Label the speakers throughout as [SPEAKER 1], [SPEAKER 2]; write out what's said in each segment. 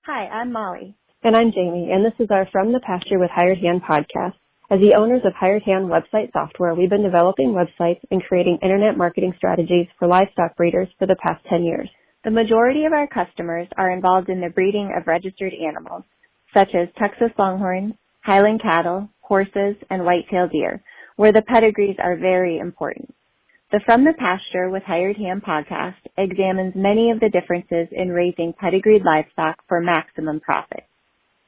[SPEAKER 1] Hi, I'm Molly.
[SPEAKER 2] And I'm Jamie, and this is our From the Pasture with Hired Hand podcast. As the owners of Hired Hand website software, we've been developing websites and creating internet marketing strategies for livestock breeders for the past 10 years.
[SPEAKER 1] The majority of our customers are involved in the breeding of registered animals, such as Texas Longhorns, Highland cattle, horses, and white-tailed deer, where the pedigrees are very important. The From the Pasture with Hired Hand podcast examines many of the differences in raising pedigreed livestock for maximum profit.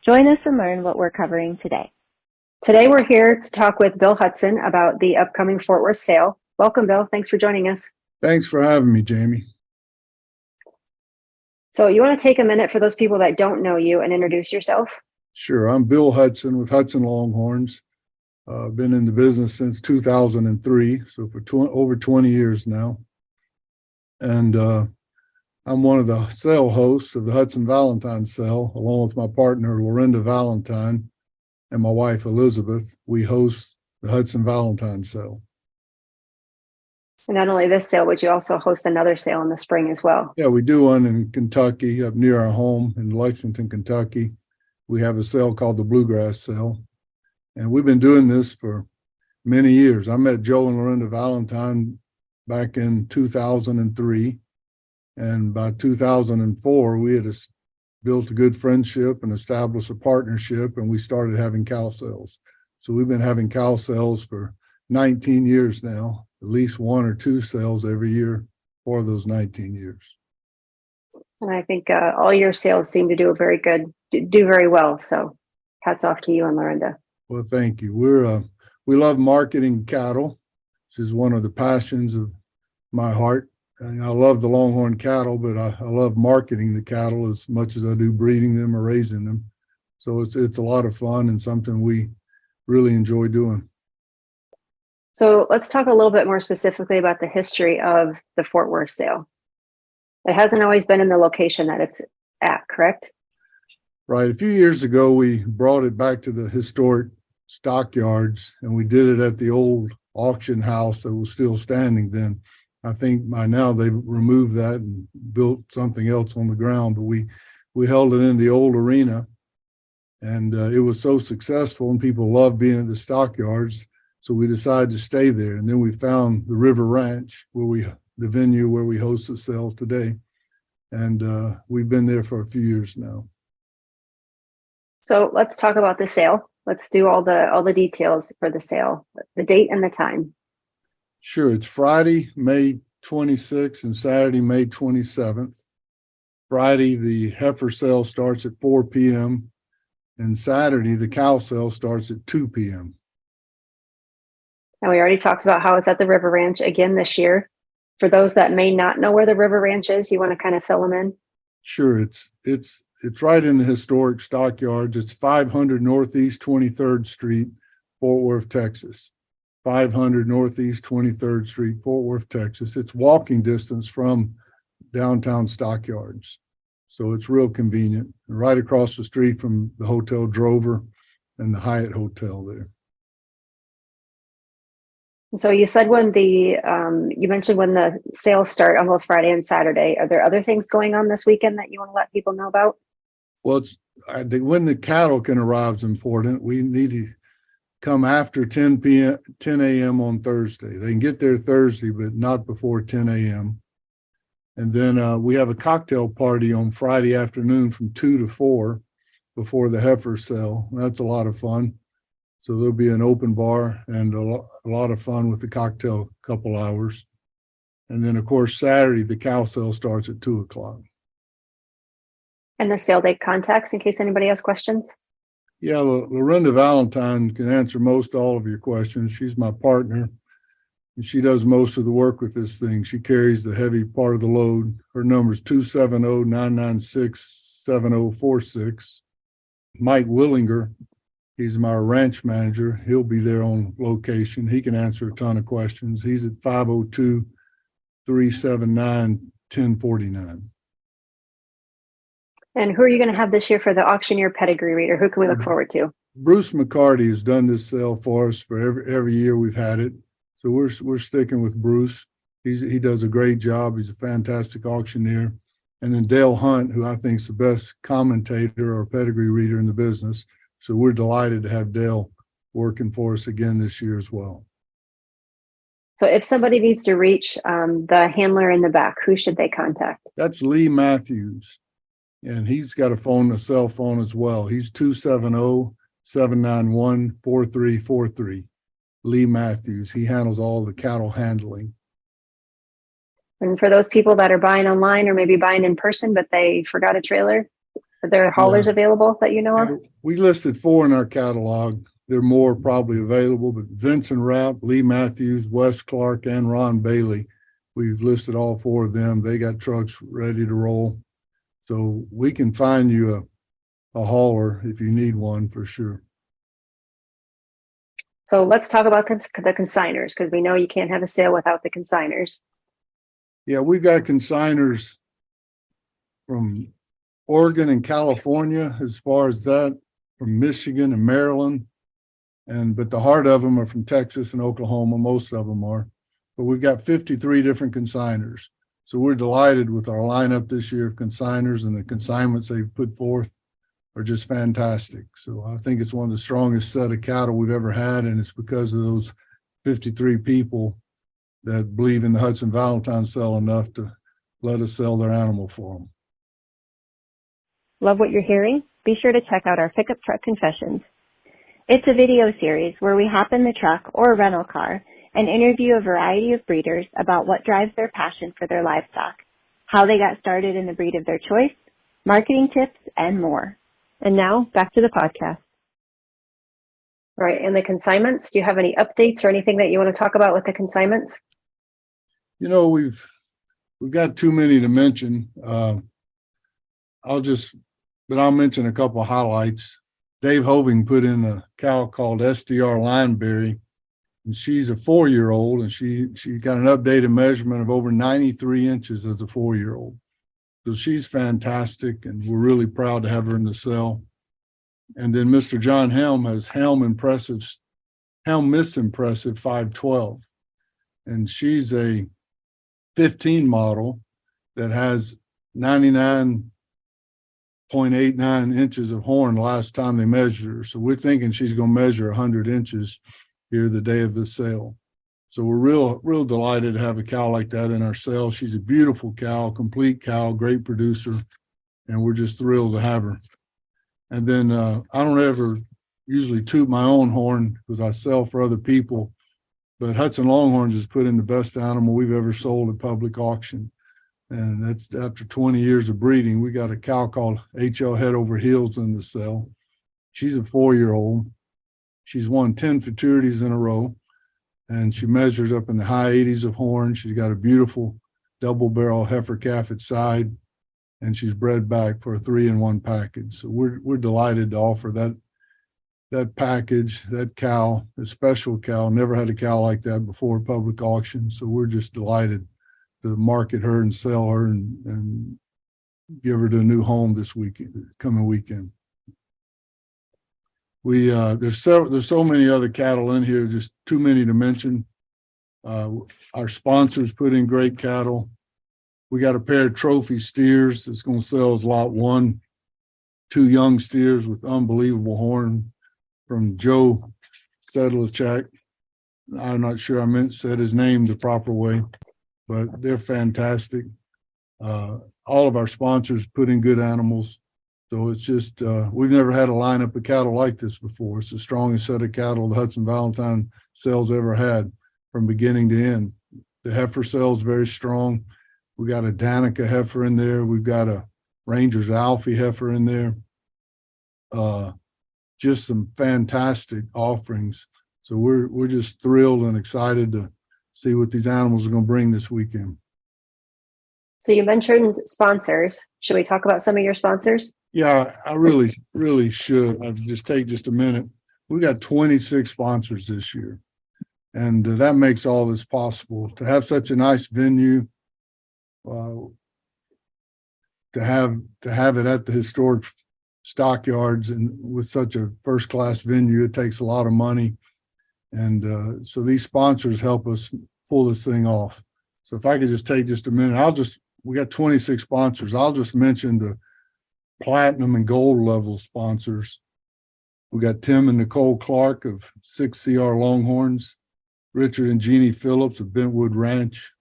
[SPEAKER 1] Join us and learn what we're covering today.
[SPEAKER 3] Today we're here to talk with Bill Hudson about the upcoming Fort Worth sale. Welcome, Bill. Thanks for joining us.
[SPEAKER 4] Thanks for having me, Jamie.
[SPEAKER 3] So you want to take a minute for those people that don't know you and introduce yourself?
[SPEAKER 4] Sure. I'm Bill Hudson with Hudson Longhorns. I've been in the business since 2003, so for over 20 years now. And I'm one of the sale hosts of the Hudson Valentine sale, along with my partner, Lorinda Valentine, and my wife, Elizabeth. We host the Hudson Valentine sale.
[SPEAKER 3] And not only this sale, but you also host another sale in the spring as well.
[SPEAKER 4] Yeah, we do one in Kentucky, up near our home in Lexington, Kentucky. We have a sale called the Bluegrass Sale. And we've been doing this for many years. I met Joe and Lorinda Valentine back in 2003. And by 2004, we had built a good friendship and established a partnership, and we started having cow sales. So we've been having cow sales for 19 years now, at least one or two sales every year for those 19 years.
[SPEAKER 3] And I think all your sales seem to do very well. So hats off to you and Lorinda.
[SPEAKER 4] Well, thank you. We love marketing cattle, which is one of the passions of my heart. And I love the Longhorn cattle, but I love marketing the cattle as much as I do breeding them or raising them. So it's a lot of fun and something we really enjoy doing.
[SPEAKER 3] So let's talk a little bit more specifically about the history of the Fort Worth sale. It hasn't always been in the location that it's at, correct?
[SPEAKER 4] Right. A few years ago, we brought it back to the historic Stockyards, and we did it at the old auction house that was still standing then. I think by now they've removed that and built something else on the ground, but we held it in the old arena, and it was so successful and people loved being at the Stockyards. So we decided to stay there. And then we found the River Ranch, the venue where we host the sale today. And we've been there for a few years now.
[SPEAKER 3] So let's talk about the sale. Let's do all the details for the sale, the date and the time.
[SPEAKER 4] Sure. It's Friday, May 26th and Saturday, May 27th. Friday, the heifer sale starts at 4 p.m. and Saturday, the cow sale starts at 2 p.m.
[SPEAKER 3] And we already talked about how it's at the River Ranch again this year. For those that may not know where the River Ranch is, you want to kind of fill them in?
[SPEAKER 4] Sure. It's right in the historic Stockyards. It's 500 Northeast 23rd Street, Fort Worth, Texas. 500 Northeast 23rd Street, Fort Worth, Texas. It's walking distance from downtown Stockyards. So it's real convenient. Right across the street from the Hotel Drover and the Hyatt Hotel there.
[SPEAKER 3] So you said you mentioned when the sales start on both Friday and Saturday. Are there other things going on this weekend that you want to let people know about?
[SPEAKER 4] Well, I think when the cattle can arrive is important. We need to come after 10 a.m. on Thursday. They can get there Thursday, but not before 10 a.m. And then we have a cocktail party on Friday afternoon from 2 to 4 before the heifer sale. That's a lot of fun. So there'll be an open bar and a lot of fun with the cocktail couple hours. And then, of course, Saturday, the cow sale starts at 2 o'clock.
[SPEAKER 3] And the sale date contacts in case anybody has questions?
[SPEAKER 4] Yeah, Lorinda Valentine can answer most all of your questions. She's my partner, and she does most of the work with this thing. She carries the heavy part of the load. Her number is 270-996-7046. Mike Willinger, he's my ranch manager. He'll be there on location. He can answer a ton of questions. He's at 502-379-1049.
[SPEAKER 3] And who are you going to have this year for the auctioneer pedigree reader? Who can we look forward to?
[SPEAKER 4] Bruce McCarty has done this sale for us for every year we've had it. So we're sticking with Bruce. He does a great job. He's a fantastic auctioneer. and then Dale Hunt, who I think is the best commentator or pedigree reader in the business. So we're delighted to have Dale working for us again this year as well.
[SPEAKER 3] So if somebody needs to reach the handler in the back, who should they contact?
[SPEAKER 4] That's Lee Matthews, and he's got a cell phone as well. He's 270-791-4343. Lee Matthews. He handles all the cattle handling.
[SPEAKER 3] And for those people that are buying online or maybe buying in person, but they forgot a trailer, are there haulers available that you know of?
[SPEAKER 4] We listed 4 in our catalog. There are more probably available, but Vincent Rapp, Lee Matthews, Wes Clark, and Ron Bailey, we've listed all 4 of them. They got trucks ready to roll. So we can find you a hauler if you need one for sure.
[SPEAKER 3] So let's talk about the consigners, because we know you can't have a sale without the consigners.
[SPEAKER 4] Yeah, we've got consigners from Oregon and California, as far as that, from Michigan and Maryland. But the heart of them are from Texas and Oklahoma. Most of them are. But we've got 53 different consigners. So we're delighted with our lineup this year of consigners, and the consignments they've put forth are just fantastic. So I think it's one of the strongest set of cattle we've ever had, and it's because of those 53 people that believe in the Hudson Valentine sale enough to let us sell their animal for them.
[SPEAKER 2] Love what you're hearing? Be sure to check out our Pickup Truck Confessions.
[SPEAKER 1] It's a video series where we hop in the truck or rental car and interview a variety of breeders about what drives their passion for their livestock, how they got started in the breed of their choice, marketing tips, and more.
[SPEAKER 2] And now, back to the podcast.
[SPEAKER 3] Right. And the consignments, do you have any updates or anything that you want to talk about with the consignments?
[SPEAKER 4] You know, we've got too many to mention. I'll mention a couple of highlights. Dave Hoving put in a cow called SDR Lineberry, and she's a 4-year-old, and she got an updated measurement of over 93 inches as a 4-year-old. So she's fantastic, and we're really proud to have her in the cell. And then Mr. John Helm has Helm Miss Impressive 512, and she's a 15 model that has 99.89 inches of horn the last time they measured her. So we're thinking she's going to measure 100 inches here the day of the sale. So we're real delighted to have a cow like that in our sale. She's a beautiful cow, complete cow, great producer, and we're just thrilled to have her. And then I don't ever usually toot my own horn because I sell for other people, but Hudson Longhorns has put in the best animal we've ever sold at public auction. And that's after 20 years of breeding. We got a cow called HL Head Over Heels in the cell. She's a 4-year-old. She's won 10 futurities in a row, and she measures up in the high 80s of horn. She's got a beautiful double barrel heifer calf at side, and she's bred back for a 3-in-1 package. So we're delighted to offer that package, that cow, a special cow. Never had a cow like that before public auction. So we're just delighted to market her and sell her and give her to a new home this weekend, coming weekend. There's so many other cattle in here, just too many to mention. Our sponsors put in great cattle. We got a pair of trophy steers that's going to sell as lot 1, 2 young steers with unbelievable horn from Joe Sedlacek. I'm not sure I said his name the proper way, but they're fantastic. All of our sponsors put in good animals. So it's just, we've never had a lineup of cattle like this before. It's the strongest set of cattle the Hudson Valentine sales ever had from beginning to end. The heifer sale's very strong. We got a Danica heifer in there. We've got a Rangers Alfie heifer in there. Just some fantastic offerings. So we're just thrilled and excited to see what these animals are going to bring this weekend.
[SPEAKER 3] So you mentioned sponsors. Should we talk about some of your sponsors?
[SPEAKER 4] Yeah, I really should. I'll just take just a minute. We got 26 sponsors this year, and that makes all this possible. To have such a nice venue, to have it at the historic Stockyards and with such a first-class venue, it takes a lot of money. And so these sponsors help us pull this thing off. So if I could just take just a minute, I'll just we got 26 sponsors. I'll just mention the platinum and gold level sponsors. We got Tim and Nicole Clark of 6CR Longhorns, Richard and Jeannie Phillips of Bentwood Ranch,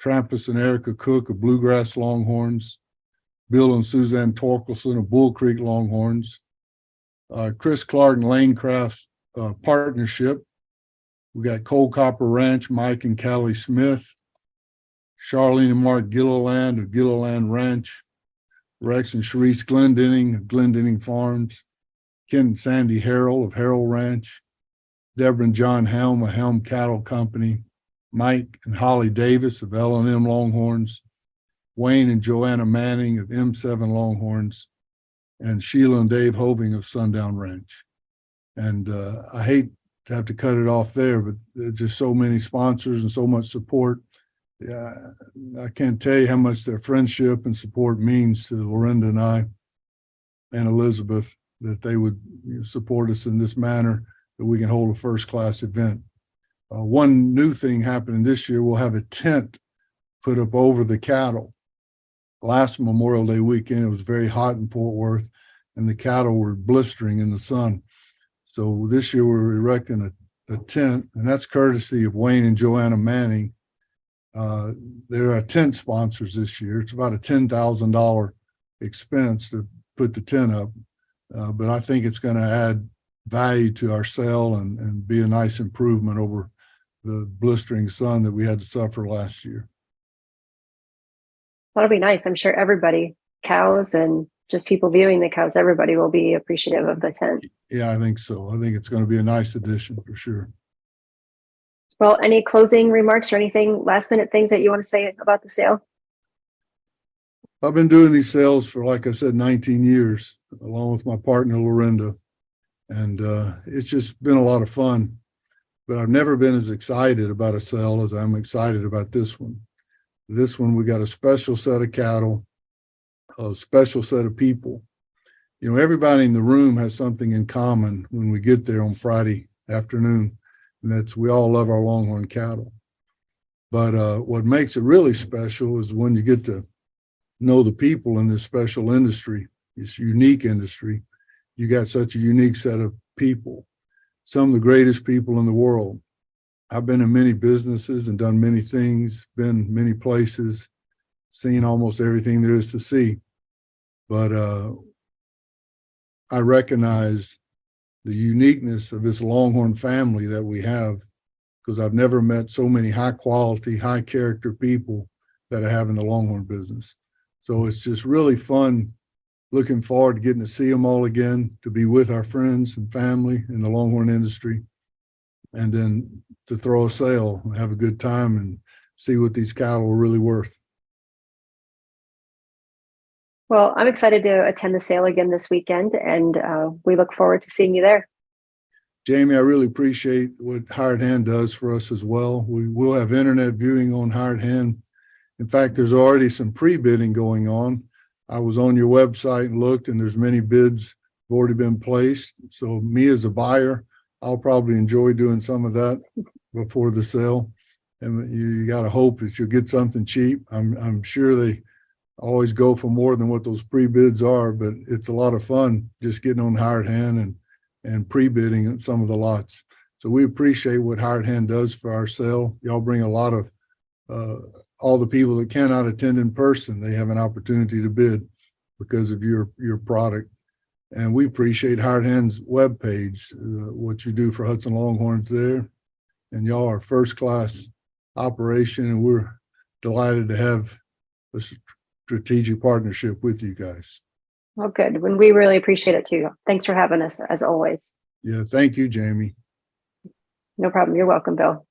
[SPEAKER 4] Trampus and Erica Cook of Bluegrass Longhorns, Bill and Suzanne Torkelson of Bull Creek Longhorns, Chris Clark and Lane Crafts Partnership. We got Cold Copper Ranch, Mike and Callie Smith, Charlene and Mark Gilliland of Gilliland Ranch, Rex and Sharice Glendenning of Glendenning Farms, Ken and Sandy Harrell of Harrell Ranch, Deborah and John Helm of Helm Cattle Company, Mike and Holly Davis of L&M Longhorns, Wayne and Joanna Manning of M7 Longhorns, and Sheila and Dave Hoving of Sundown Ranch. And I hate to have to cut it off there, but there's just so many sponsors and so much support. Yeah, I can't tell you how much their friendship and support means to Lorinda and I and Elizabeth, that they would support us in this manner, that we can hold a first-class event. One new thing happening this year, we'll have a tent put up over the cattle. Last Memorial Day weekend, it was very hot in Fort Worth, and the cattle were blistering in the sun. So this year we're erecting a tent, and that's courtesy of Wayne and Joanna Manning. They're our tent sponsors this year. It's about a $10,000 expense to put the tent up, but I think it's going to add value to our sale and be a nice improvement over the blistering sun that we had to suffer last year.
[SPEAKER 3] That'll be nice. I'm sure everybody, cows and just people viewing the cows, everybody will be appreciative of the tent.
[SPEAKER 4] Yeah, I think so. I think it's going to be a nice addition for sure.
[SPEAKER 3] Well, any closing remarks or anything, last minute things that you want to say about the sale?
[SPEAKER 4] I've been doing these sales for, like I said, 19 years, along with my partner, Lorinda. And it's just been a lot of fun. But I've never been as excited about a sale as I'm excited about this one. This one, we got a special set of cattle, a special set of people. You know, everybody in the room has something in common when we get there on Friday afternoon, and that's we all love our Longhorn cattle. But what makes it really special is when you get to know the people in this special industry, this unique industry. You got such a unique set of people, some of the greatest people in the world. I've been in many businesses and done many things, been many places, seen almost everything there is to see. But I recognize the uniqueness of this Longhorn family that we have, because I've never met so many high quality, high character people that I have in the Longhorn business. So it's just really fun. Looking forward to getting to see them all again, to be with our friends and family in the Longhorn industry, and then to throw a sale and have a good time and see what these cattle are really worth.
[SPEAKER 3] Well, I'm excited to attend the sale again this weekend, and we look forward to seeing you there.
[SPEAKER 4] Jamie, I really appreciate what Hired Hand does for us as well. We will have internet viewing on Hired Hand. In fact, there's already some pre-bidding going on. I was on your website and looked, and there's many bids have already been placed. So me as a buyer, I'll probably enjoy doing some of that before the sale. And you got to hope that you'll get something cheap. I'm sure they always go for more than what those pre-bids are, but it's a lot of fun just getting on Hired Hand and pre-bidding some of the lots. So we appreciate what Hired Hand does for our sale. Y'all bring a lot of all the people that cannot attend in person. They have an opportunity to bid because of your product. And we appreciate Hired Hand's webpage, what you do for Hudson Longhorns there. And y'all are first class operation, and we're delighted to have a strategic partnership with you guys.
[SPEAKER 3] Well, good. And we really appreciate it too. Thanks for having us as always.
[SPEAKER 4] Yeah, thank you, Jamie.
[SPEAKER 3] No problem. You're welcome, Bill.